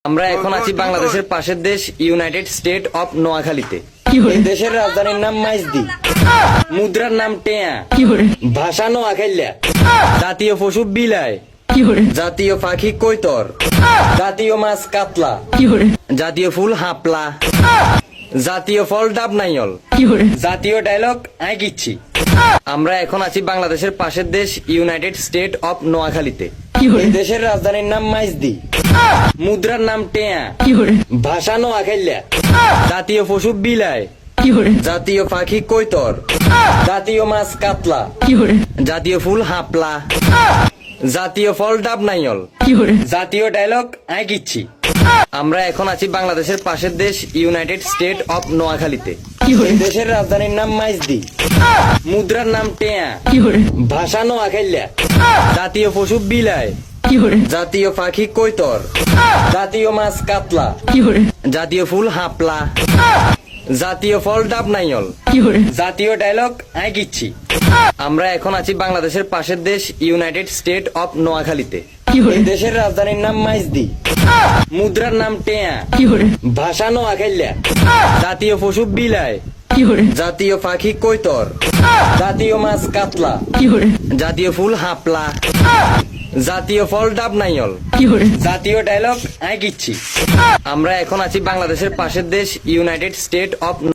আমরা এখন আছি বাংলাদেশের পাশের দেশ ইউনাইটেড স্টেট অফ নোয়াখালীতে। এই দেশের রাজধানীর নাম মাইজদি, মুদ্রার নাম টেয়া, ভাষা নোয়াখাইলা, জাতীয় পশু বিলাই, জাতীয় পাখি কৈতর, জাতীয় মাছ কাতলা, জাতীয় ফুল হাপলা, জাতীয় ফল ডাবনাইল, জাতীয় ডায়লগ আই কিচ্ছি। আমরা এখন আছি বাংলাদেশের পাশের দেশ ইউনাইটেড স্টেট অফ নোয়াখালীতে। এই দেশের রাজধানীর নাম মাইজদি, মুদ্রার নাম টেয়া, ভাষা নোয়াখাইলা, জাতীয় পশু বিলাই, জাতীয় পাখি কৈতর, জাতীয় মাছ কাতলা, জাতীয় ফুল হাপলা, জাতীয় ফল ডাবনাইল, জাতীয় ডায়লগ আই কিচ্ছি। আমরা এখন আছি বাংলাদেশের পাশের দেশ ইউনাইটেড স্টেট অফ নোয়াখালীতে। এই দেশের রাজধানীর নাম মাইজদি, মুদ্রার নাম টেয়া, ভাষা নোয়াখাইলা, জাতীয় পশু বিলাই, জাতীয় পাখি কৈতর, জাতীয় মাছ কাতলা, জাতীয় ফুল হাপলা, জাতীয় ফল ডাবনাইল, জাতীয় ডায়লগ আই কিচ্ছি। আমরা এখন আছি বাংলাদেশের পাশের দেশ ইউনাইটেড স্টেট অফ নোয়াখালীতে। এই দেশের রাজধানীর নাম মাইজদি, মুদ্রার নাম টেয়া, ভাষা নোয়াখাইলা, জাতীয় পশু বিলাই, জাতীয় পাখি কৈতর, জাতীয় মাছ কাতলা, জাতীয় ফুল হাপলা, জাতীয় ফল ডাবনাইল, জাতীয় ডায়লগ আই কিচ্ছি। আমরা এখন আছি বাংলাদেশের পাশের দেশ ইউনাইটেড স্টেট অফ